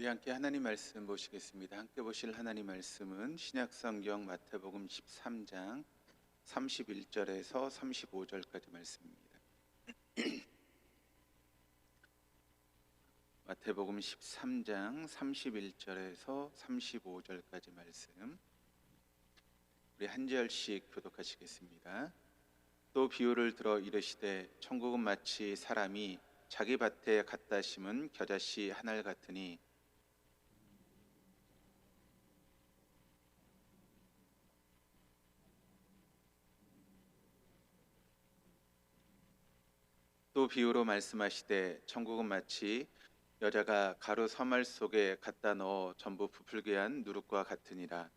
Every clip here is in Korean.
우리 함께 하나님 말씀 보시겠습니다. 함께 보실 하나님 말씀은 신약성경 마태복음 13장 31절에서 35절까지 말씀입니다. 마태복음 13장 31절에서 35절까지 말씀, 우리 한 절씩 교독하시겠습니다. 또 비유를 들어 이르시되 천국은 마치 사람이 자기 밭에 갖다 심은 겨자씨 한 알 같으니 또 비유로 말씀하시되 천국은 마치 여자가 가루 서말 속에 갖다 넣어 전부 부풀게 한 누룩과 같으니라.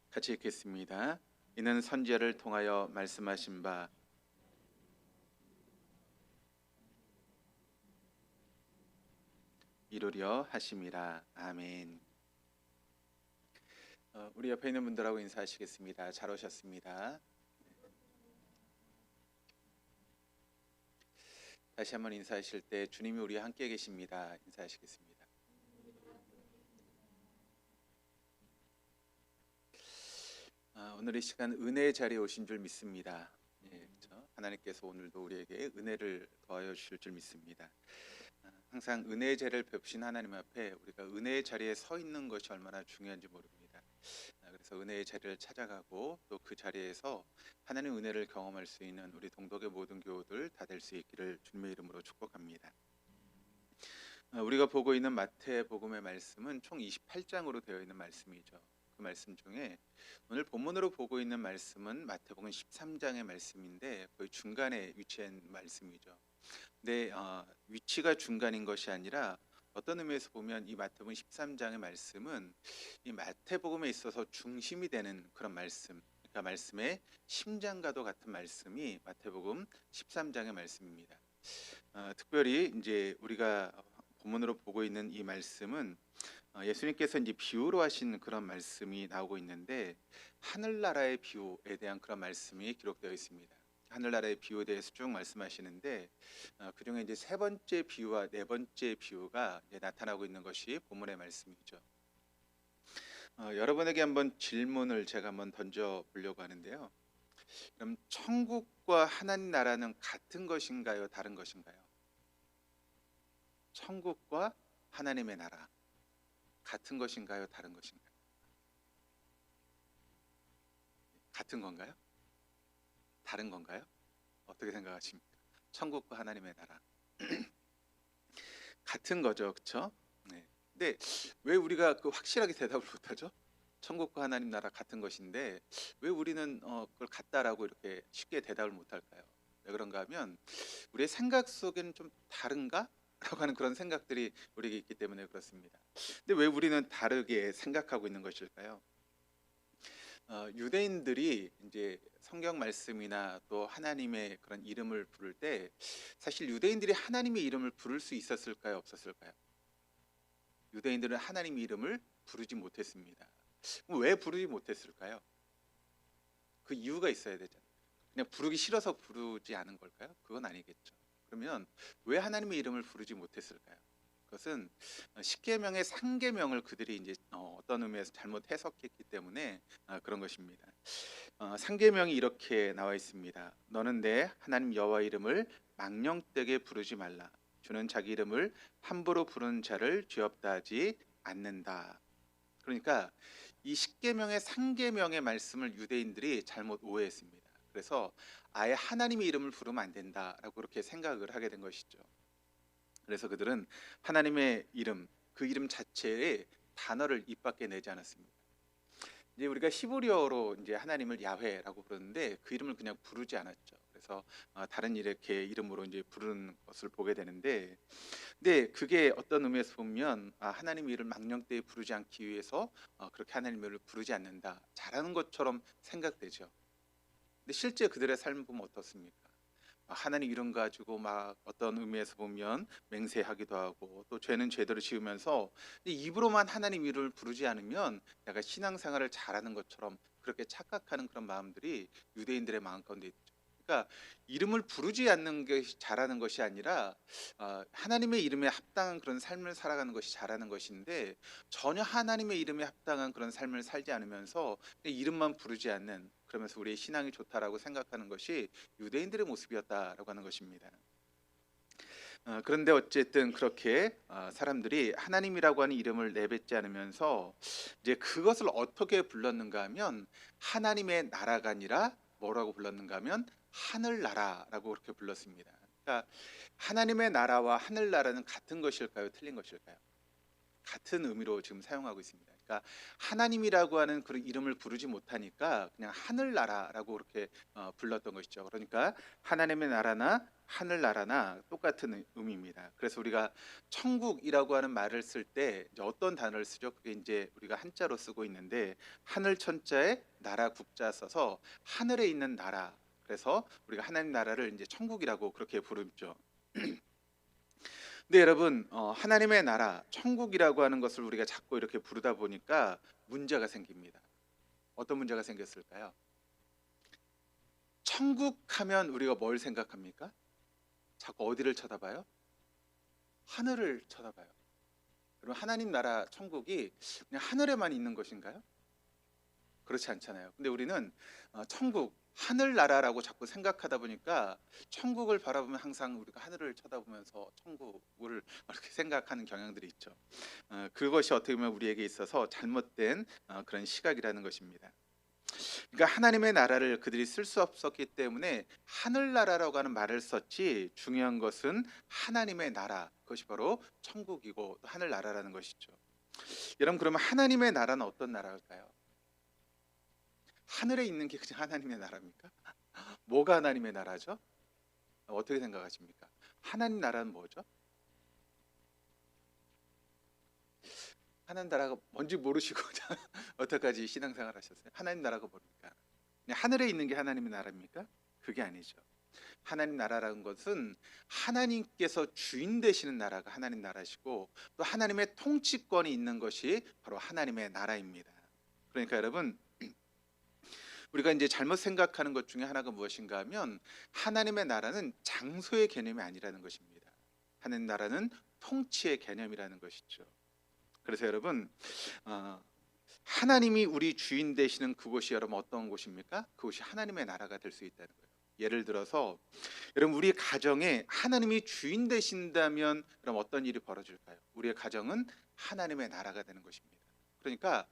같이 읽겠습니다. 이는 선지자를 통하여 말씀하신 바 이루려 하심이라. 아멘. 우리 옆에 있는 분들하고 인사하시겠습니다. 잘 오셨습니다. 다시 한번 인사하실 때 주님이 우리와 함께 계십니다. 인사하시겠습니다. 오늘 이 시간 은혜의 자리에 오신 줄 믿습니다. 그렇죠? 하나님께서 오늘도 우리에게 은혜를 더하여 주실 줄 믿습니다. 항상 은혜의 자리를 베푸신 하나님 앞에 우리가 은혜의 자리에 서 있는 것이 얼마나 중요한지 모릅니다. 그래서 은혜의 자리를 찾아가고 또 그 자리에서 하나님의 은혜를 경험할 수 있는 우리 동덕의 모든 교우들 다 될 수 있기를 주님의 이름으로 축복합니다. 우리가 보고 있는 마태복음의 말씀은 총 28장으로 되어 있는 말씀이죠. 그 말씀 중에 오늘 본문으로 보고 있는 말씀은 마태복음 13장의 말씀인데 거의 중간에 위치한 말씀이죠. 근데 위치가 중간인 것이 아니라 어떤 의미에서 보면 이 마태복음 13장의 말씀은 이 마태복음에 있어서 중심이 되는 그런 말씀, 그러니까 말씀의 심장과도 같은 말씀이 마태복음 13장의 말씀입니다. 특별히 이제 우리가 본문으로 보고 있는 이 말씀은 예수님께서 이제 비유로 하신 그런 말씀이 나오고 있는데 하늘나라의 비유에 대한 그런 말씀이 기록되어 있습니다. 하늘나라의 비유에 대해서 쭉 말씀하시는데 그 중에 이제 세 번째 비유와 네 번째 비유가 이제 나타나고 있는 것이 본문의 말씀이죠. 여러분에게 한번 질문을 제가 한번 던져 보려고 하는데요. 그럼 천국과 하나님 나라는 같은 것인가요? 다른 것인가요? 천국과 하나님의 나라 같은 것인가요? 다른 것인가요? 같은 건가요? 다른 건가요? 어떻게 생각하십니까? 천국과 하나님의 나라 같은 거죠, 그렇죠? 네. 근데 왜 우리가 그 확실하게 대답을 못하죠? 천국과 하나님 나라 같은 것인데 왜 우리는 그걸 같다라고 이렇게 쉽게 대답을 못할까요? 왜 그런가 하면 우리의 생각 속에는 좀 다른가? 라고 하는 그런 생각들이 우리에게 있기 때문에 그렇습니다. 근데 왜 우리는 다르게 생각하고 있는 것일까요? 유대인들이 이제 성경 말씀이나 또 하나님의 그런 이름을 부를 때 사실 유대인들이 하나님의 이름을 부를 수 있었을까요? 없었을까요? 유대인들은 하나님의 이름을 부르지 못했습니다. 왜 부르지 못했을까요? 그 이유가 있어야 되잖아요. 그냥 부르기 싫어서 부르지 않은 걸까요? 그건 아니겠죠. 그러면 왜 하나님의 이름을 부르지 못했을까요? 그것은 십계명의 상계명을 그들이 이제 어떤 의미에서 잘못 해석했기 때문에 그런 것입니다. 상계명이 이렇게 나와 있습니다. 너는 내 하나님 여호와 이름을 망령되게 부르지 말라. 주는 자기 이름을 함부로 부르는 자를 죄없다 하지 않는다. 그러니까 이 십계명의 상계명의 말씀을 유대인들이 잘못 오해했습니다. 그래서 아예 하나님의 이름을 부르면 안 된다라고 그렇게 생각을 하게 된 것이죠. 그래서 그들은 하나님의 이름, 그 이름 자체의 단어를 입 밖에 내지 않았습니다. 이제 우리가 히브리어로 이제 하나님을 야훼라고 부르는데 그 이름을 그냥 부르지 않았죠. 그래서 다른 이렇게 이름으로 이제 부르는 것을 보게 되는데, 근데 그게 어떤 의미에서 보면 하나님의 이름을 망령되이 부르지 않기 위해서 그렇게 하나님의 이름을 부르지 않는다, 잘하는 것처럼 생각되죠. 근데 실제 그들의 삶을 보면 어떻습니까? 하나님 이름 가지고 막 어떤 의미에서 보면 맹세하기도 하고 또 죄는 죄대로 지으면서 입으로만 하나님 이름을 부르지 않으면 내가 신앙생활을 잘하는 것처럼 그렇게 착각하는 그런 마음들이 유대인들의 마음 가운데 있죠. 그러니까 이름을 부르지 않는 것이 잘하는 것이 아니라 하나님의 이름에 합당한 그런 삶을 살아가는 것이 잘하는 것인데, 전혀 하나님의 이름에 합당한 그런 삶을 살지 않으면서 그냥 이름만 부르지 않는, 그러면서 우리의 신앙이 좋다라고 생각하는 것이 유대인들의 모습이었다라고 하는 것입니다. 그런데 어쨌든 그렇게 사람들이 하나님이라고 하는 이름을 내뱉지 않으면서 이제 그것을 어떻게 불렀는가 하면 하나님의 나라가 아니라 뭐라고 불렀는가 하면 하늘나라라고 그렇게 불렀습니다. 그러니까 하나님의 나라와 하늘나라는 같은 것일까요? 틀린 것일까요? 같은 의미로 지금 사용하고 있습니다. 그러니까 하나님이라고 하는 그런 이름을 부르지 못하니까 그냥 하늘나라라고 그렇게 불렀던 것이죠. 그러니까 하나님의 나라나 하늘나라나 똑같은 의미입니다. 그래서 우리가 천국이라고 하는 말을 쓸 때 어떤 단어를 쓰죠? 그게 이제 우리가 한자로 쓰고 있는데, 하늘 천자에 나라 국자 써서 하늘에 있는 나라. 그래서 우리가 하나님 나라를 이제 천국이라고 그렇게 부르죠. 근데 여러분, 하나님의 나라, 천국이라고 하는 것을 우리가 자꾸 이렇게 부르다 보니까 문제가 생깁니다. 어떤 문제가 생겼을까요? 천국 하면 우리가 뭘 생각합니까? 자꾸 어디를 쳐다봐요? 하늘을 쳐다봐요. 그럼 하나님 나라 천국이 그냥 하늘에만 있는 것인가요? 그렇지 않잖아요. 근데 우리는 천국, 하늘나라라고 자꾸 생각하다 보니까 천국을 바라보면 항상 우리가 하늘을 쳐다보면서 천국을 이렇게 생각하는 경향들이 있죠. 그것이 어떻게 보면 우리에게 있어서 잘못된 그런 시각이라는 것입니다. 그러니까 하나님의 나라를 그들이 쓸 수 없었기 때문에 하늘나라라고 하는 말을 썼지, 중요한 것은 하나님의 나라, 그것이 바로 천국이고 또 하늘나라라는 것이죠. 여러분, 그러면 하나님의 나라는 어떤 나라일까요? 하늘에 있는 게 그냥 하나님의 나라입니까? 뭐가 하나님의 나라죠? 어떻게 생각하십니까? 하나님 나라는 뭐죠? 하나님 나라가 뭔지 모르시고 어떡하지 신앙생활 하셨어요? 하나님 나라가 뭡니까? 그냥 하늘에 있는 게 하나님의 나라입니까? 그게 아니죠. 하나님 나라라는 것은 하나님께서 주인 되시는 나라가 하나님 나라시고, 또 하나님의 통치권이 있는 것이 바로 하나님의 나라입니다. 그러니까 여러분, 우리가 이제 잘못 생각하는 것 중에 하나가 무엇인가 하면 하나님의 나라는 장소의 개념이 아니라는 것입니다. 하나님 나라는 통치의 개념이라는 것이죠. 그래서 여러분, 하나님이 우리 주인 되시는 그곳이 여러분 어떤 곳입니까? 그곳이 하나님의 나라가 될 수 있다는 거예요. 예를 들어서 여러분, 우리 가정에 하나님이 주인 되신다면 그럼 어떤 일이 벌어질까요? 우리의 가정은 하나님의 나라가 되는 것입니다. 그러니까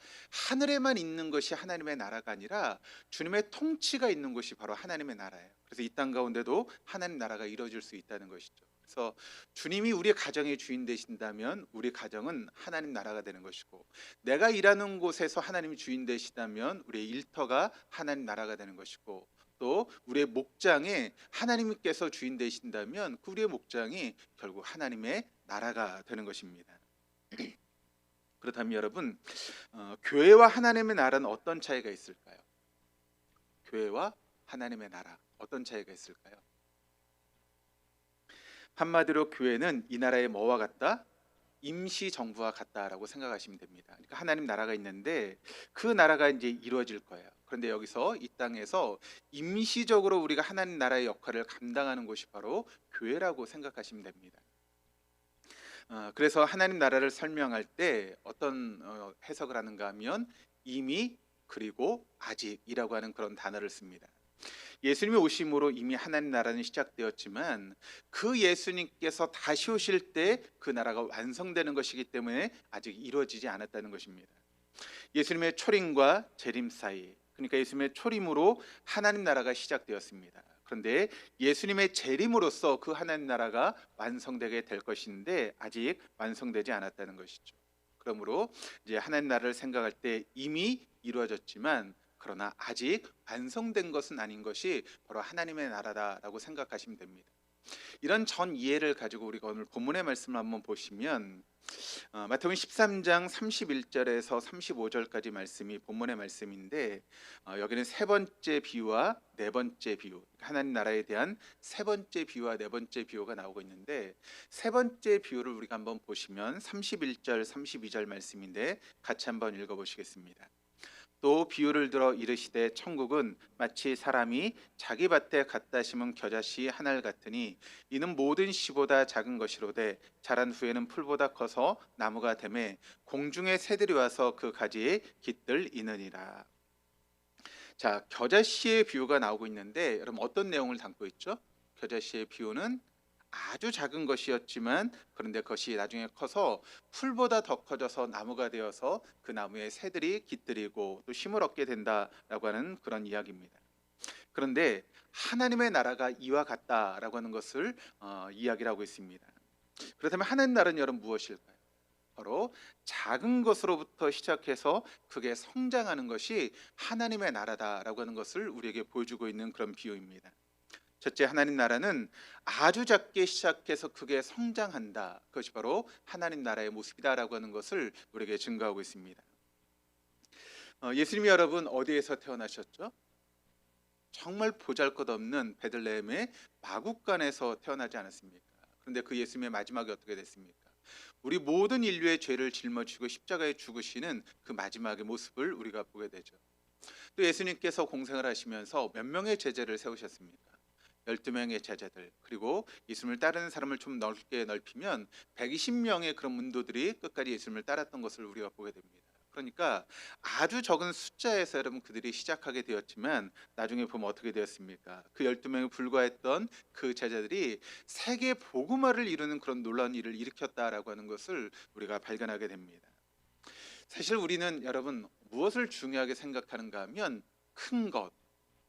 하늘에만 있는 것이 하나님의 나라가 아니라 주님의 통치가 있는 곳이 바로 하나님의 나라예요. 그래서 이 땅 가운데도 하나님 나라가 이루어질 수 있다는 것이죠. 그래서 주님이 우리 가정의 주인 되신다면 우리 가정은 하나님 나라가 되는 것이고, 내가 일하는 곳에서 하나님이 주인 되시다면 우리의 일터가 하나님 나라가 되는 것이고, 또 우리의 목장에 하나님께서 주인 되신다면 그 우리의 목장이 결국 하나님의 나라가 되는 것입니다. 그렇다면 여러분, 교회와 하나님의 나라는 어떤 차이가 있을까요? 교회와 하나님의 나라 어떤 차이가 있을까요? 한마디로 교회는 이 나라의 뭐와 같다? 임시 정부와 같다라고 생각하시면 됩니다. 그러니까 하나님 나라가 있는데 그 나라가 이제 이루어질 거예요. 그런데 여기서 이 땅에서 임시적으로 우리가 하나님 나라의 역할을 감당하는 곳이 바로 교회라고 생각하시면 됩니다. 그래서 하나님 나라를 설명할 때 어떤 해석을 하는가 하면 이미, 그리고 아직이라고 하는 그런 단어를 씁니다. 예수님이 오심으로 이미 하나님 나라는 시작되었지만 그 예수님께서 다시 오실 때 그 나라가 완성되는 것이기 때문에 아직 이루어지지 않았다는 것입니다. 예수님의 초림과 재림 사이, 그러니까 예수님의 초림으로 하나님 나라가 시작되었습니다. 그런데 예수님의 재림으로써 그 하나님 나라가 완성되게 될 것인데 아직 완성되지 않았다는 것이죠. 그러므로 이제 하나님 나라를 생각할 때 이미 이루어졌지만 그러나 아직 완성된 것은 아닌 것이 바로 하나님의 나라다라고 생각하시면 됩니다. 이런 전 이해를 가지고 우리가 오늘 본문의 말씀을 한번 보시면 마태복음 13장 31절에서 35절까지 말씀이 본문의 말씀인데, 여기는 세 번째 비유와 네 번째 비유, 하나님 나라에 대한 세 번째 비유와 네 번째 비유가 나오고 있는데, 세 번째 비유를 우리가 한번 보시면 31절 32절 말씀인데 같이 한번 읽어보시겠습니다. 또 비유를 들어 이르시되 천국은 마치 사람이 자기 밭에 갖다 심은 겨자씨 한 알 같으니 이는 모든 씨보다 작은 것이로되 자란 후에는 풀보다 커서 나무가 되매 공중의 새들이 와서 그 가지에 깃들 이느니라. 자, 겨자씨의 비유가 나오고 있는데 여러분 어떤 내용을 담고 있죠? 겨자씨의 비유는 아주 작은 것이었지만 그런데 그것이 나중에 커서 풀보다 더 커져서 나무가 되어서 그 나무에 새들이 깃들이고 또 힘을 얻게 된다라고 하는 그런 이야기입니다. 그런데 하나님의 나라가 이와 같다라고 하는 것을 이야기를 하고 있습니다. 그렇다면 하나님 나라는 여러분 무엇일까요? 바로 작은 것으로부터 시작해서 그게 성장하는 것이 하나님의 나라다라고 하는 것을 우리에게 보여주고 있는 그런 비유입니다. 첫째, 하나님 나라는 아주 작게 시작해서 크게 성장한다. 그것이 바로 하나님 나라의 모습이다라고 하는 것을 우리에게 증거하고 있습니다. 예수님이 여러분 어디에서 태어나셨죠? 정말 보잘것없는 베들레헴의 마구간에서 태어나지 않았습니까? 그런데 그 예수님의 마지막이 어떻게 됐습니까? 우리 모든 인류의 죄를 짊어지고 십자가에 죽으시는 그 마지막의 모습을 우리가 보게 되죠. 또 예수님께서 공생을 하시면서 몇 명의 제자를 세우셨습니까? 12명의 제자들, 그리고 예수님을 따르는 사람을 좀 넓게 넓히면 120명의 그런 문도들이 끝까지 예수님을 따랐던 것을 우리가 보게 됩니다. 그러니까 아주 적은 숫자에서 여러분 그들이 시작하게 되었지만 나중에 보면 어떻게 되었습니까? 그 12명에 불과했던 그 제자들이 세계 복음화를 이루는 그런 놀라운 일을 일으켰다라고 하는 것을 우리가 발견하게 됩니다. 사실 우리는 여러분 무엇을 중요하게 생각하는가 하면 큰 것,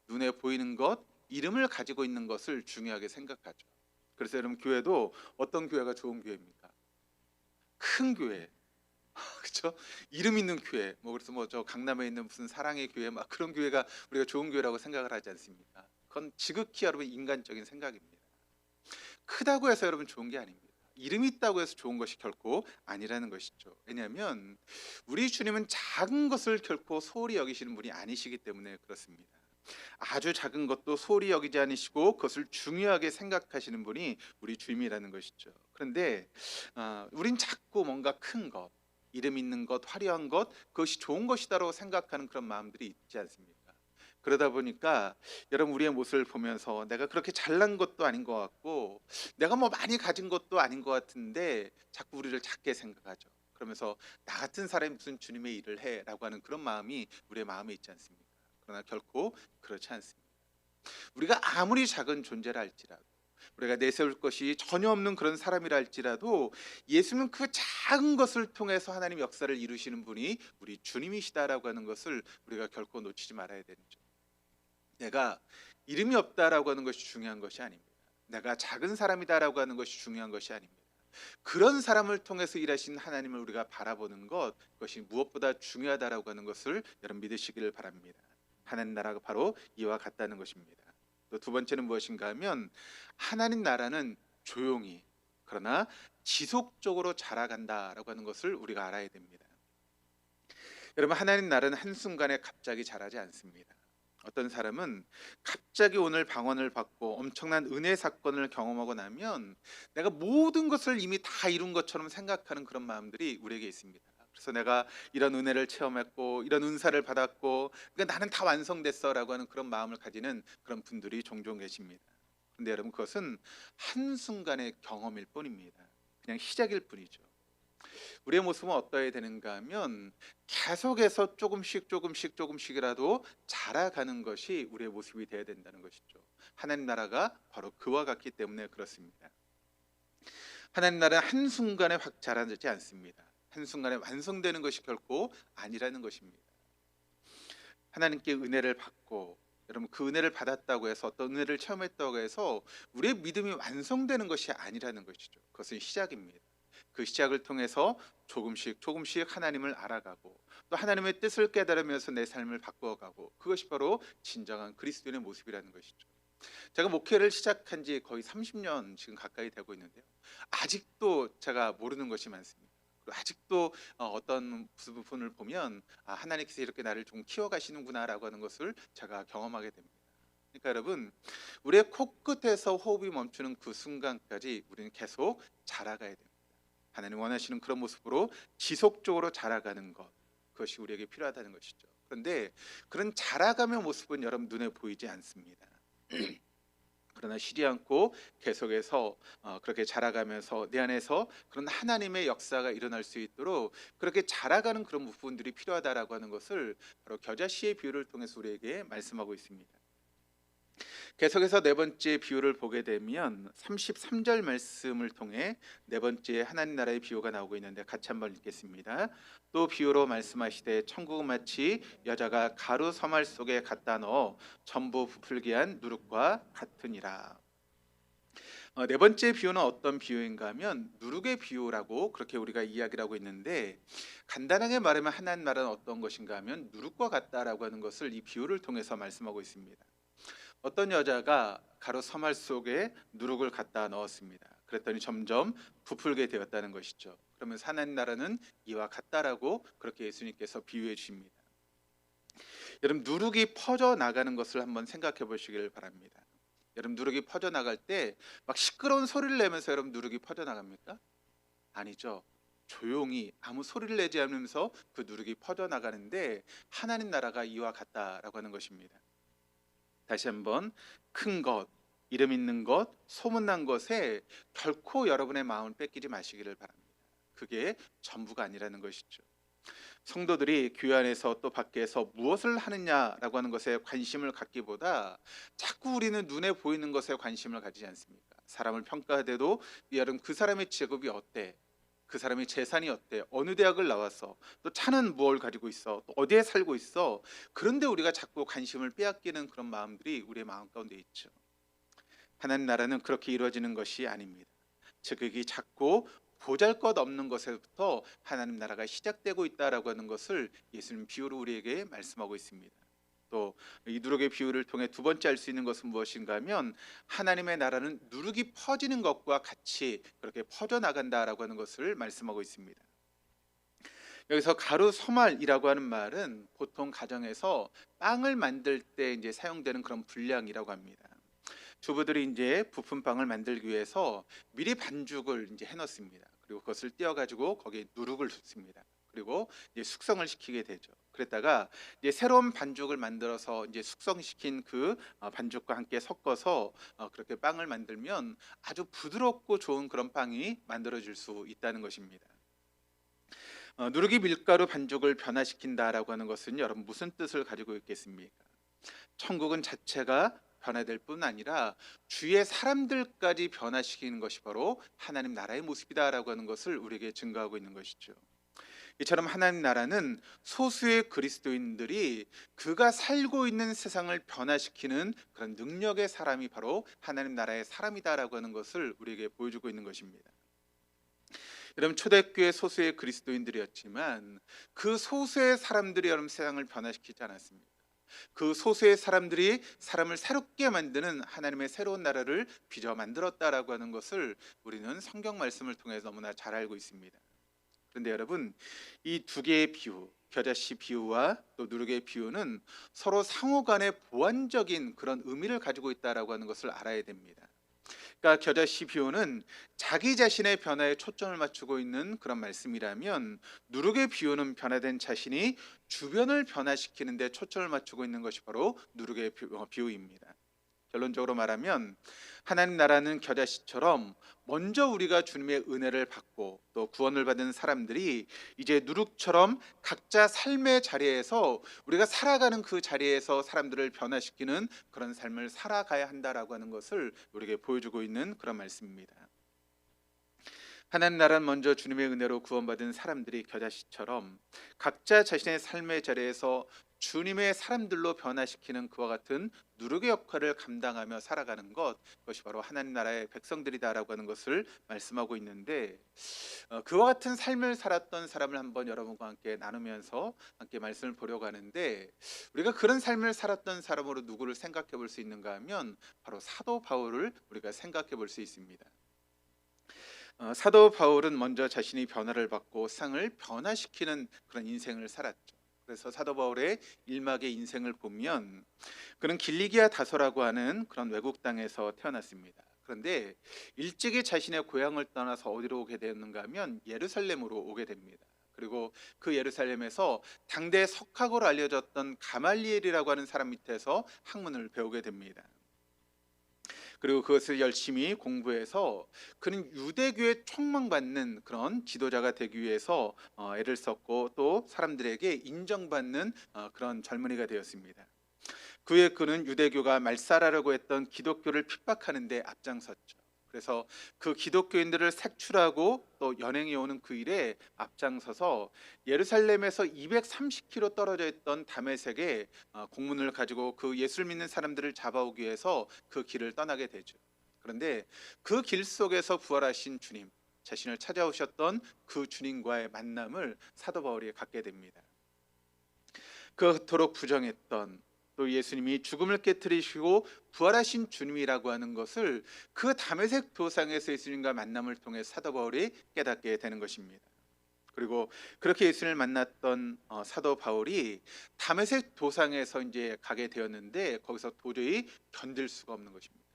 눈에 보이는 것, 이름을 가지고 있는 것을 중요하게 생각하죠. 그래서 여러분 교회도 어떤 교회가 좋은 교회입니까? 큰 교회. 그렇죠? 이름 있는 교회. 그래서 저 강남에 있는 무슨 사랑의 교회 막 그런 교회가 우리가 좋은 교회라고 생각을 하지 않습니까? 그건 지극히 여러분 인간적인 생각입니다. 크다고 해서 여러분 좋은 게 아닙니다. 이름이 있다고 해서 좋은 것이 결코 아니라는 것이죠. 왜냐하면 우리 주님은 작은 것을 결코 소홀히 여기시는 분이 아니시기 때문에 그렇습니다. 아주 작은 것도 소홀히 여기지 않으시고 그것을 중요하게 생각하시는 분이 우리 주님이라는 것이죠. 그런데 우린 자꾸 뭔가 큰 것, 이름 있는 것, 화려한 것, 그것이 좋은 것이다라고 생각하는 그런 마음들이 있지 않습니까? 그러다 보니까 여러분 우리의 모습을 보면서 내가 그렇게 잘난 것도 아닌 것 같고 내가 뭐 많이 가진 것도 아닌 것 같은데 자꾸 우리를 작게 생각하죠. 그러면서 나 같은 사람이 무슨 주님의 일을 해라고 하는 그런 마음이 우리의 마음에 있지 않습니까? 그러나 결코 그렇지 않습니다. 우리가 아무리 작은 존재라 할지라도 우리가 내세울 것이 전혀 없는 그런 사람이라 할지라도 예수는 그 작은 것을 통해서 하나님 역사를 이루시는 분이 우리 주님이시다라고 하는 것을 우리가 결코 놓치지 말아야 되죠. 내가 이름이 없다라고 하는 것이 중요한 것이 아닙니다. 내가 작은 사람이다라고 하는 것이 중요한 것이 아닙니다. 그런 사람을 통해서 일하신 하나님을 우리가 바라보는 것, 그것이 무엇보다 중요하다라고 하는 것을 여러분 믿으시기를 바랍니다. 하나님 나라가 바로 이와 같다는 것입니다. 또 두 번째는 무엇인가 하면 하나님 나라는 조용히 그러나 지속적으로 자라간다라고 하는 것을 우리가 알아야 됩니다. 여러분 하나님 나라는 한순간에 갑자기 자라지 않습니다. 어떤 사람은 갑자기 오늘 방언을 받고 엄청난 은혜 사건을 경험하고 나면 내가 모든 것을 이미 다 이룬 것처럼 생각하는 그런 마음들이 우리에게 있습니다. 그래서 내가 이런 은혜를 체험했고 이런 은사를 받았고 그러니까 나는 다 완성됐어라고 하는 그런 마음을 가지는 그런 분들이 종종 계십니다. 근데 여러분 그것은 한순간의 경험일 뿐입니다. 그냥 시작일 뿐이죠. 우리의 모습은 어떠해야 되는가 하면 계속해서 조금씩이라도 자라가는 것이 우리의 모습이 되어야 된다는 것이죠. 하나님 나라가 바로 그와 같기 때문에 그렇습니다. 하나님 나라는 한순간에 확 자라지 않습니다. 한순간에 완성되는 것이 결코 아니라는 것입니다. 하나님께 은혜를 받고 여러분 그 은혜를 받았다고 해서 어떤 은혜를 체험했다고 해서 우리의 믿음이 완성되는 것이 아니라는 것이죠. 그것은 시작입니다. 그 시작을 통해서 조금씩 하나님을 알아가고 또 하나님의 뜻을 깨달으면서 내 삶을 바꾸어가고 그것이 바로 진정한 그리스도인의 모습이라는 것이죠. 제가 목회를 시작한 지 거의 30년 지금 가까이 되고 있는데요. 아직도 제가 모르는 것이 많습니다. 그리고 아직도 어떤 부분을 보면 하나님께서 이렇게 나를 좀 키워가시는구나라고 하는 것을 제가 경험하게 됩니다. 그러니까 여러분 우리의 코끝에서 호흡이 멈추는 그 순간까지 우리는 계속 자라가야 됩니다. 하나님 원하시는 그런 모습으로 지속적으로 자라가는 것, 그것이 우리에게 필요하다는 것이죠. 그런데 그런 자라감의 모습은 여러분 눈에 보이지 않습니다. 그러나 쉬지 않고 계속해서 그렇게 자라가면서 내 안에서 그런 하나님의 역사가 일어날 수 있도록 그렇게 자라가는 그런 부분들이 필요하다라고 하는 것을 바로 겨자씨의 비유를 통해서 우리에게 말씀하고 있습니다. 계속해서 네 번째 비유를 보게 되면 33절 말씀을 통해 네 번째 하나님 나라의 비유가 나오고 있는데 같이 한번 읽겠습니다. 또 비유로 말씀하시되 천국은 마치 여자가 가루 서말 속에 갖다 넣어 전부 부풀게 한 누룩과 같으니라. 네 번째 비유는 어떤 비유인가 하면 누룩의 비유라고 그렇게 우리가 이야기를 하고 있는데, 간단하게 말하면 하나님 나라는 어떤 것인가 하면 누룩과 같다라고 하는 것을 이 비유를 통해서 말씀하고 있습니다. 어떤 여자가 가루 서말 속에 누룩을 갖다 넣었습니다. 그랬더니 점점 부풀게 되었다는 것이죠. 그러면서 하나님 나라는 이와 같다라고 그렇게 예수님께서 비유해 주십니다. 여러분, 누룩이 퍼져 나가는 것을 한번 생각해 보시길 바랍니다. 여러분, 누룩이 퍼져 나갈 때 막 시끄러운 소리를 내면서 여러분 누룩이 퍼져 나갑니까? 아니죠. 조용히 아무 소리를 내지 않으면서 그 누룩이 퍼져 나가는데 하나님 나라가 이와 같다라고 하는 것입니다. 다시 한번, 큰 것, 이름 있는 것, 소문난 것에 결코 여러분의 마음을 뺏기지 마시기를 바랍니다. 그게 전부가 아니라는 것이죠. 성도들이 교회 안에서 또 밖에서 무엇을 하느냐라고 하는 것에 관심을 갖기보다 자꾸 우리는 눈에 보이는 것에 관심을 가지지 않습니까? 사람을 평가하되도 여러분 그 사람의 직업이 어때? 그 사람의 재산이 어때? 어느 대학을 나왔어? 또 차는 무엇을 가지고 있어? 또 어디에 살고 있어? 그런데 우리가 자꾸 관심을 빼앗기는 그런 마음들이 우리의 마음 가운데 있죠. 하나님 나라는 그렇게 이루어지는 것이 아닙니다. 즉이 작고 보잘것없는 것에부터 하나님 나라가 시작되고 있다라고 하는 것을 예수님 비유로 우리에게 말씀하고 있습니다. 또 이 누룩의 비유를 통해 두 번째 알 수 있는 것은 무엇인가 하면 하나님의 나라는 누룩이 퍼지는 것과 같이 그렇게 퍼져 나간다라고 하는 것을 말씀하고 있습니다. 여기서 가루 서말이라고 하는 말은 보통 가정에서 빵을 만들 때 이제 사용되는 그런 분량이라고 합니다. 주부들이 이제 부푼 빵을 만들기 위해서 미리 반죽을 이제 해놓습니다. 그리고 그것을 띄어가지고 거기에 누룩을 붓습니다. 그리고 이제 숙성을 시키게 되죠. 그랬다가 이제 새로운 반죽을 만들어서 이제 숙성시킨 그 반죽과 함께 섞어서 그렇게 빵을 만들면 아주 부드럽고 좋은 그런 빵이 만들어질 수 있다는 것입니다. 누룩이 밀가루 반죽을 변화시킨다라고 하는 것은 여러분 무슨 뜻을 가지고 있겠습니까? 천국은 자체가 변화될 뿐 아니라 주위의 사람들까지 변화시키는 것이 바로 하나님 나라의 모습이다라고 하는 것을 우리에게 증거하고 있는 것이죠. 이처럼 하나님 나라는 소수의 그리스도인들이 그가 살고 있는 세상을 변화시키는 그런 능력의 사람이 바로 하나님 나라의 사람이다라고 하는 것을 우리에게 보여주고 있는 것입니다. 여러분, 초대교회 소수의 그리스도인들이었지만 그 소수의 사람들이 여러분 세상을 변화시키지 않았습니까? 그 소수의 사람들이 사람을 새롭게 만드는 하나님의 새로운 나라를 빚어 만들었다라고 하는 것을 우리는 성경 말씀을 통해서 너무나 잘 알고 있습니다. 그런데 여러분, 이 두 개의 비유, 겨자씨 비유와 또 누룩의 비유는 서로 상호간에 보완적인 그런 의미를 가지고 있다라고 하는 것을 알아야 됩니다. 그러니까 겨자씨 비유는 자기 자신의 변화에 초점을 맞추고 있는 그런 말씀이라면, 누룩의 비유는 변화된 자신이 주변을 변화시키는 데 초점을 맞추고 있는 것이 바로 누룩의 비유입니다. 결론적으로 말하면 하나님 나라는 겨자씨처럼 먼저 우리가 주님의 은혜를 받고 또 구원을 받은 사람들이 이제 누룩처럼 각자 삶의 자리에서 우리가 살아가는 그 자리에서 사람들을 변화시키는 그런 삶을 살아가야 한다라고 하는 것을 우리에게 보여주고 있는 그런 말씀입니다. 하나님 나라는 먼저 주님의 은혜로 구원받은 사람들이 겨자씨처럼 각자 자신의 삶의 자리에서 주님의 사람들로 변화시키는 그와 같은 누룩의 역할을 감당하며 살아가는 것, 그것이 바로 하나님 나라의 백성들이다라고 하는 것을 말씀하고 있는데, 그와 같은 삶을 살았던 사람을 한번 여러분과 함께 나누면서 함께 말씀을 보려고 하는데, 우리가 그런 삶을 살았던 사람으로 누구를 생각해 볼 수 있는가 하면 바로 사도 바울을 우리가 생각해 볼 수 있습니다. 사도 바울은 먼저 자신이 변화를 받고 세상을 변화시키는 그런 인생을 살았죠. 그래서 사도 바울의 일막의 인생을 보면 그는 길리기아 다소라고 하는 그런 외국 땅에서 태어났습니다. 그런데 일찍이 자신의 고향을 떠나서 어디로 오게 되었는가 하면 예루살렘으로 오게 됩니다. 그리고 그 예루살렘에서 당대 석학으로 알려졌던 가말리엘이라고 하는 사람 밑에서 학문을 배우게 됩니다. 그리고 그것을 열심히 공부해서 그는 유대교에 촉망받는 그런 지도자가 되기 위해서 애를 썼고 또 사람들에게 인정받는 그런 젊은이가 되었습니다. 그의 그는 유대교가 말살하려고 했던 기독교를 핍박하는 데 앞장섰죠. 그래서 그 기독교인들을 색출하고 또 연행해 오는 그 일에 앞장서서 예루살렘에서 230km 떨어져 있던 다메섹에 공문을 가지고 그 예수를 믿는 사람들을 잡아오기 위해서 그 길을 떠나게 되죠. 그런데 그 길 속에서 부활하신 주님, 자신을 찾아오셨던 그 주님과의 만남을 사도 바울이 갖게 됩니다. 그토록 부정했던 또 예수님이 죽음을 깨뜨리시고 부활하신 주님이라고 하는 것을 그 다메섹 도상에서 예수님과 만남을 통해 사도 바울이 깨닫게 되는 것입니다. 그리고 그렇게 예수님을 만났던 사도 바울이 다메섹 도상에서 이제 가게 되었는데 거기서 도저히 견딜 수가 없는 것입니다.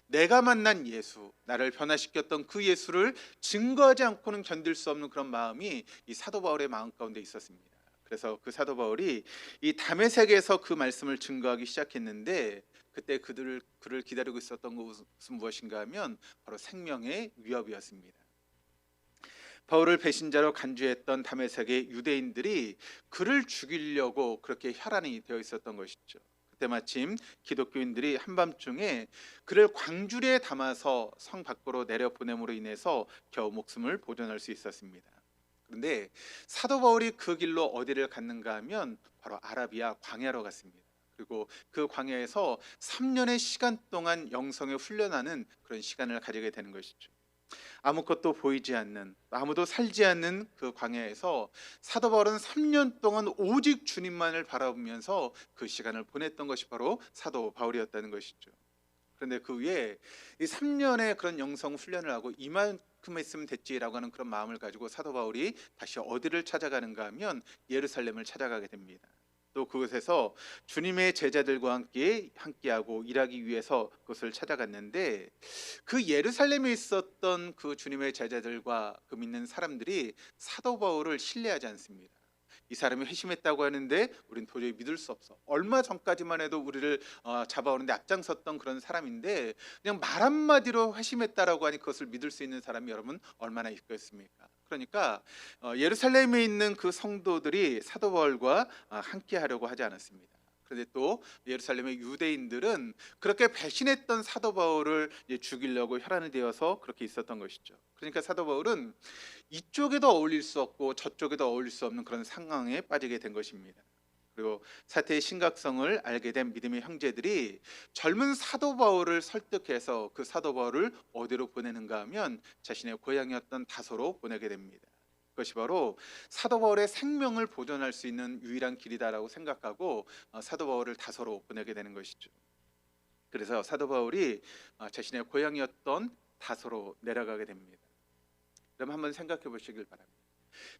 내가 만난 예수, 나를 변화시켰던 그 예수를 증거하지 않고는 견딜 수 없는 그런 마음이 이 사도 바울의 마음 가운데 있었습니다. 그래서 그 사도 바울이 이 다메섹에서 그 말씀을 증거하기 시작했는데 그때 그를 기다리고 있었던 것은 무엇인가 하면 바로 생명의 위협이었습니다. 바울을 배신자로 간주했던 다메섹의 유대인들이 그를 죽이려고 그렇게 혈안이 되어 있었던 것이죠. 그때 마침 기독교인들이 한밤중에 그를 광주리에 담아서 성 밖으로 내려보냄으로 인해서 겨우 목숨을 보존할 수 있었습니다. 그런데 사도 바울이 그 길로 어디를 갔는가 하면 바로 아라비아 광야로 갔습니다. 그리고 그 광야에서 3년의 시간 동안 영성에 훈련하는 그런 시간을 가지게 되는 것이죠. 아무것도 보이지 않는, 아무도 살지 않는 그 광야에서 사도 바울은 3년 동안 오직 주님만을 바라보면서 그 시간을 보냈던 것이 바로 사도 바울이었다는 것이죠. 그런데 그 위에 이 3년의 그런 영성 훈련을 하고 이만큼 했으면 됐지라고 하는 그런 마음을 가지고 사도 바울이 다시 어디를 찾아가는가 하면 예루살렘을 찾아가게 됩니다. 또 그곳에서 주님의 제자들과 함께하고 일하기 위해서 그것을 찾아갔는데 그 예루살렘에 있었던 그 주님의 제자들과 그 믿는 사람들이 사도 바울을 신뢰하지 않습니다. 이 사람이 회심했다고 하는데 우리는 도저히 믿을 수 없어. 얼마 전까지만 해도 우리를 잡아오는데 앞장섰던 그런 사람인데 그냥 말 한마디로 회심했다라고 하니 그것을 믿을 수 있는 사람이 여러분 얼마나 있겠습니까? 그러니까 예루살렘에 있는 그 성도들이 사도 바울과 함께 하려고 하지 않았습니다. 그런데 또 예루살렘의 유대인들은 그렇게 배신했던 사도 바울을 죽이려고 혈안이 되어서 그렇게 있었던 것이죠. 그러니까 사도 바울은 이쪽에도 어울릴 수 없고 저쪽에도 어울릴 수 없는 그런 상황에 빠지게 된 것입니다. 그리고 사태의 심각성을 알게 된 믿음의 형제들이 젊은 사도 바울을 설득해서 그 사도 바울을 어디로 보내는가 하면 자신의 고향이었던 다소로 보내게 됩니다. 그것이 바로 사도 바울의 생명을 보존할 수 있는 유일한 길이다라고 생각하고 사도 바울을 다소로 보내게 되는 것이죠. 그래서 사도 바울이 자신의 고향이었던 다소로 내려가게 됩니다. 그럼 한번 생각해 보시길 바랍니다.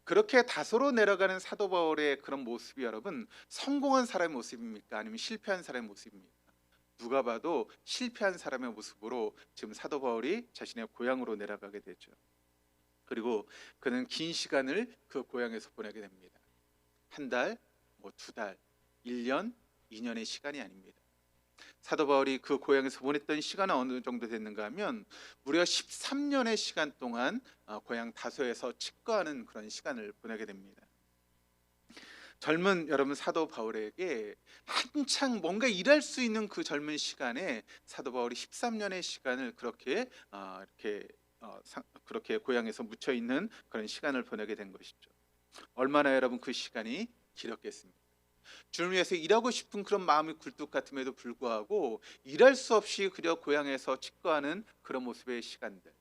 그렇게 다소로 내려가는 사도 바울의 그런 모습이 여러분 성공한 사람의 모습입니까? 아니면 실패한 사람의 모습입니까? 누가 봐도 실패한 사람의 모습으로 지금 사도 바울이 자신의 고향으로 내려가게 되죠. 그리고 그는 긴 시간을 그 고향에서 보내게 됩니다. 한 달, 두 달, 1년, 2년의 시간이 아닙니다. 사도 바울이 그 고향에서 보냈던 시간은 어느 정도 됐는가 하면 무려 13년의 시간 동안 고향 다소에서 칙거하는 그런 시간을 보내게 됩니다. 젊은 여러분 사도 바울에게 한창 뭔가 일할 수 있는 그 젊은 시간에 사도 바울이 13년의 시간을 그렇게 고향에서 묻혀 있는 그런 시간을 보내게 된 것이죠. 얼마나 여러분 그 시간이 길었겠습니까? 주님을 위해서 일하고 싶은 그런 마음이 굴뚝 같음에도 불구하고 일할 수 없이 그저 고향에서 칙거하는 그런 모습의 시간들,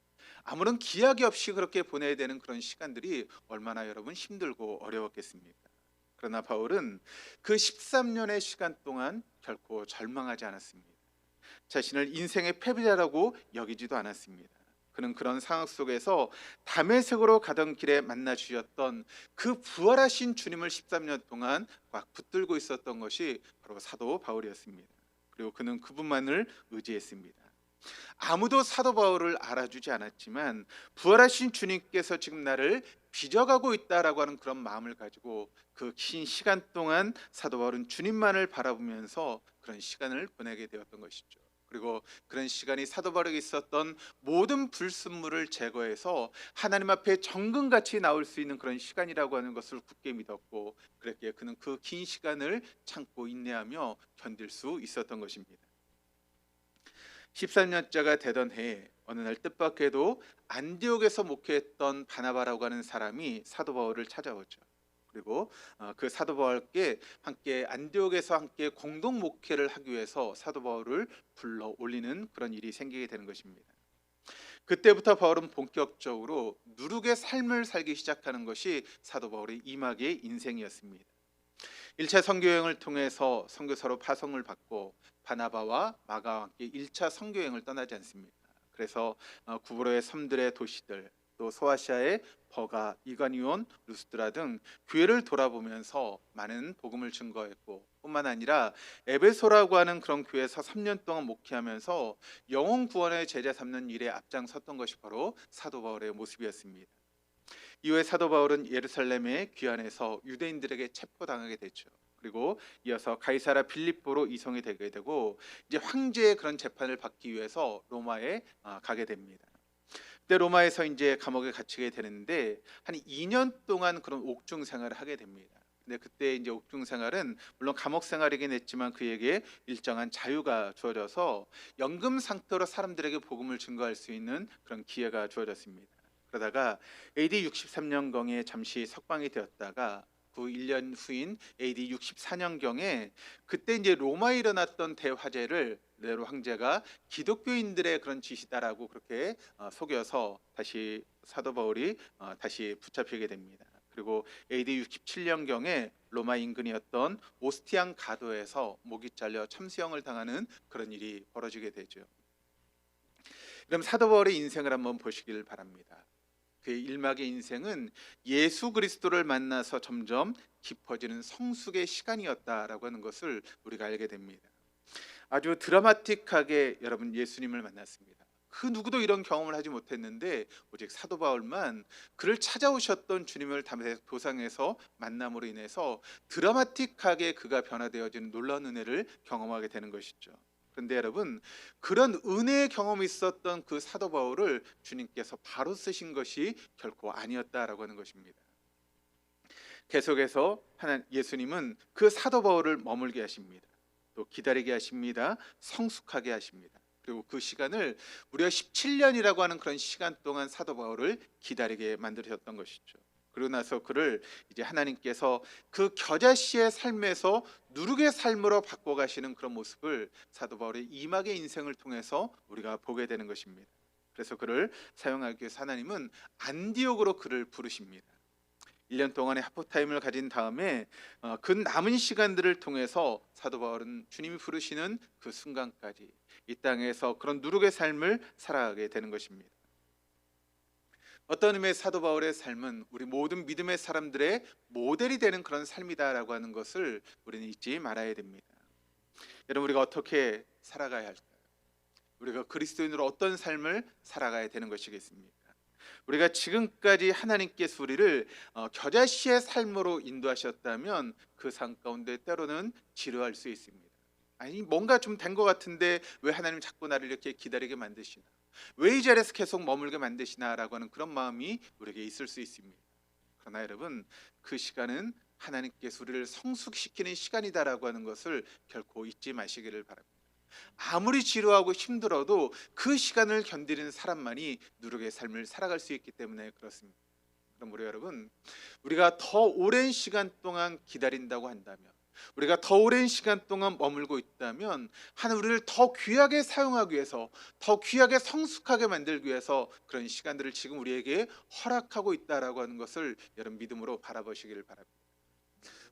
아무런 기약이 없이 그렇게 보내야 되는 그런 시간들이 얼마나 여러분 힘들고 어려웠겠습니까? 그러나 바울은 그 13년의 시간 동안 결코 절망하지 않았습니다. 자신을 인생의 패배자라고 여기지도 않았습니다. 그는 그런 상황 속에서 다메섹으로 가던 길에 만나 주셨던 그 부활하신 주님을 13년 동안 막 붙들고 있었던 것이 바로 사도 바울이었습니다. 그리고 그는 그분만을 의지했습니다. 아무도 사도 바울을 알아주지 않았지만 부활하신 주님께서 지금 나를 빚어가고 있다라고 하는 그런 마음을 가지고 그 긴 시간 동안 사도 바울은 주님만을 바라보면서 그런 시간을 보내게 되었던 것이죠. 그리고 그런 시간이 사도 바울에게 있었던 모든 불순물을 제거해서 하나님 앞에 정금같이 나올 수 있는 그런 시간이라고 하는 것을 굳게 믿었고, 그랬기에 그는 그 긴 시간을 참고 인내하며 견딜 수 있었던 것입니다. 13년째가 되던 해에 어느 날 뜻밖에도 안디옥에서 목회했던 바나바라고 하는 사람이 사도 바울을 찾아오죠. 그리고 그 사도 바울께 함께 안디옥에서 함께 공동 목회를 하기 위해서 사도 바울을 불러 올리는 그런 일이 생기게 되는 것입니다. 그때부터 바울은 본격적으로 누룩의 삶을 살기 시작하는 것이 사도 바울의 이막의 인생이었습니다. 1차 선교 여행을 통해서 선교사로 파송을 받고 바나바와 마가와 함께 1차 선교 여행을 떠나지 않습니다. 그래서 구브로의 섬들의 도시들, 또 소아시아의 버가, 이가니온, 루스드라 등 교회를 돌아보면서 많은 복음을 증거했고, 뿐만 아니라 에베소라고 하는 그런 교회에서 3년 동안 목회하면서 영혼 구원의 제자 삼는 일에 앞장섰던 것이 바로 사도 바울의 모습이었습니다. 이후에 사도 바울은 예루살렘의 귀환에서 유대인들에게 체포당하게 되죠. 그리고 이어서 가이사라 빌립보로 이송이 되게 되고, 이제 황제의 그런 재판을 받기 위해서 로마에 가게 됩니다. 그때 로마에서 이제 감옥에 갇히게 되는데 한 2년 동안 그런 옥중 생활을 하게 됩니다. 근데 그때 이제 옥중 생활은 물론 감옥 생활이긴 했지만 그에게 일정한 자유가 주어져서 연금 상태로 사람들에게 복음을 증거할 수 있는 그런 기회가 주어졌습니다. 그러다가 AD 63년경에 잠시 석방이 되었다가 그 1년 후인 AD 64년경에 그때 이제 로마에 일어났던 대화재를 네로 황제가 기독교인들의 그런 짓이다라고 그렇게 속여서 다시 사도 바울이 다시 붙잡히게 됩니다. 그리고 AD 67년경에 로마 인근이었던 오스티안 가도에서 목이 잘려 참수형을 당하는 그런 일이 벌어지게 되죠. 그럼 사도 바울의 인생을 한번 보시길 바랍니다. 그의 일막의 인생은 예수 그리스도를 만나서 점점 깊어지는 성숙의 시간이었다라고 하는 것을 우리가 알게 됩니다. 아주 드라마틱하게 여러분 예수님을 만났습니다. 그 누구도 이런 경험을 하지 못했는데 오직 사도 바울만 그를 찾아오셨던 주님을 도상에서 만남으로 인해서 드라마틱하게 그가 변화되어지는 놀라운 은혜를 경험하게 되는 것이죠. 그런데 여러분, 그런 은혜의 경험이 있었던 그 사도 바울을 주님께서 바로 쓰신 것이 결코 아니었다라고 하는 것입니다. 계속해서 예수님은 그 사도 바울을 머물게 하십니다. 또 기다리게 하십니다. 성숙하게 하십니다. 그리고 그 시간을 무려 17년이라고 하는 그런 시간 동안 사도 바울을 기다리게 만드셨던 것이죠. 그러고 나서 그를 이제 하나님께서 그 겨자씨의 삶에서 누룩의 삶으로 바꿔가시는 그런 모습을 사도 바울의 이막의 인생을 통해서 우리가 보게 되는 것입니다. 그래서 그를 사용하기 위해서 하나님은 안디옥으로 그를 부르십니다. 1년 동안의 하프타임을 가진 다음에 그 남은 시간들을 통해서 사도 바울은 주님이 부르시는 그 순간까지 이 땅에서 그런 누룩의 삶을 살아가게 되는 것입니다. 어떤 의미의 사도 바울의 삶은 우리 모든 믿음의 사람들의 모델이 되는 그런 삶이다라고 하는 것을 우리는 잊지 말아야 됩니다. 여러분, 우리가 어떻게 살아가야 할까요? 우리가 그리스도인으로 어떤 삶을 살아가야 되는 것이겠습니까? 우리가 지금까지 하나님께서 우리를 겨자씨의 삶으로 인도하셨다면 그 삶 가운데 때로는 지루할 수 있습니다. 아니, 뭔가 좀 된 것 같은데 왜 하나님 자꾸 나를 이렇게 기다리게 만드시나, 왜 이 자리에서 계속 머물게 만드시나라고 하는 그런 마음이 우리에게 있을 수 있습니다. 그러나 여러분, 그 시간은 하나님께서 우리를 성숙시키는 시간이다라고 하는 것을 결코 잊지 마시기를 바랍니다. 아무리 지루하고 힘들어도 그 시간을 견디는 사람만이 누룩의 삶을 살아갈 수 있기 때문에 그렇습니다. 그럼 우리 여러분, 우리가 더 오랜 시간 동안 기다린다고 한다면, 우리가 더 오랜 시간 동안 머물고 있다면 하나님 우리를 더 귀하게 사용하기 위해서, 더 귀하게 성숙하게 만들기 위해서 그런 시간들을 지금 우리에게 허락하고 있다라고 하는 것을 여러분 믿음으로 바라보시기를 바랍니다.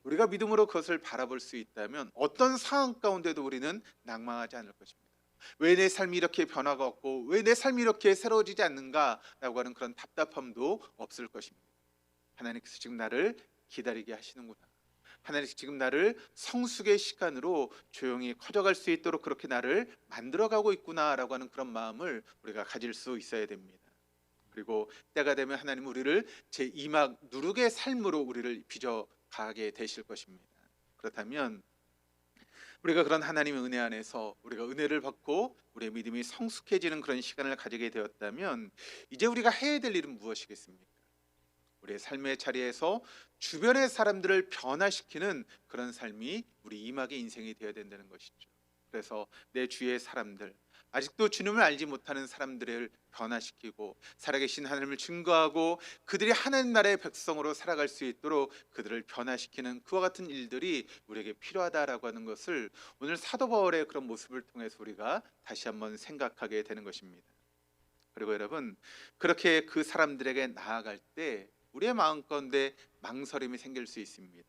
우리가 믿음으로 그것을 바라볼 수 있다면 어떤 상황 가운데도 우리는 낭망하지 않을 것입니다. 왜 내 삶이 이렇게 변화가 없고 왜 내 삶이 이렇게 새로워지지 않는가라고 하는 그런 답답함도 없을 것입니다. 하나님께서 지금 나를 기다리게 하시는구나, 하나님께서 지금 나를 성숙의 시간으로 조용히 커져갈 수 있도록 그렇게 나를 만들어가고 있구나라고 하는 그런 마음을 우리가 가질 수 있어야 됩니다. 그리고 때가 되면 하나님은 우리를 제 이막 누룩의 삶으로 우리를 빚어 가게 되실 것입니다. 그렇다면 우리가 그런 하나님의 은혜 안에서 우리가 은혜를 받고 우리의 믿음이 성숙해지는 그런 시간을 가지게 되었다면 이제 우리가 해야 될 일은 무엇이겠습니까? 우리의 삶의 자리에서 주변의 사람들을 변화시키는 그런 삶이 우리 이막의 인생이 되어야 된다는 것이죠. 그래서 내 주위의 사람들, 아직도 주님을 알지 못하는 사람들을 변화시키고 살아계신 하나님을 증거하고 그들이 하나님 나라의 백성으로 살아갈 수 있도록 그들을 변화시키는 그와 같은 일들이 우리에게 필요하다라고 하는 것을 오늘 사도 바울의 그런 모습을 통해서 우리가 다시 한번 생각하게 되는 것입니다. 그리고 여러분, 그렇게 그 사람들에게 나아갈 때 우리의 마음 가운데 망설임이 생길 수 있습니다.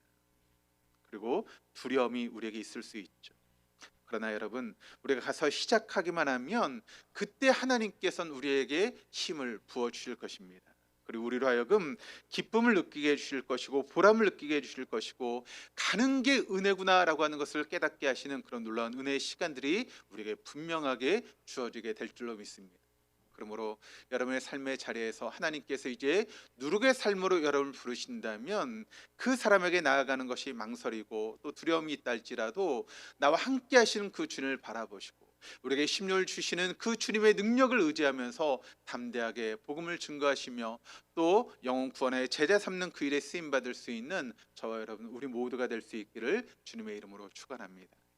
그리고 두려움이 우리에게 있을 수 있죠. 그러나 여러분, 우리가 가서 시작하기만 하면 그때 하나님께서는 우리에게 힘을 부어 주실 것입니다. 그리고 우리로 하여금 기쁨을 느끼게 해 주실 것이고 보람을 느끼게 해 주실 것이고 가는 게 은혜구나라고 하는 것을 깨닫게 하시는 그런 놀라운 은혜의 시간들이 우리에게 분명하게 주어지게 될 줄로 믿습니다. 그러므로 여러분의 삶의 자리에서 하나님께서 이제 누룩의 삶으로 여러분을 부르신다면 그 사람에게 나아가는 것이 망설이고 또 두려움이 있다 할지라도 나와 함께 하시는 그 주님을 바라보시고 우리에게 힘을 주시는 그 주님의 능력을 의지하면서 담대하게 복음을 증거하시며 또 영혼 구원의 제자 삼는 그 일에 쓰임 받을 수 있는 저와 여러분 우리 모두가 될 수 있기를 주님의 이름으로 축원합니다.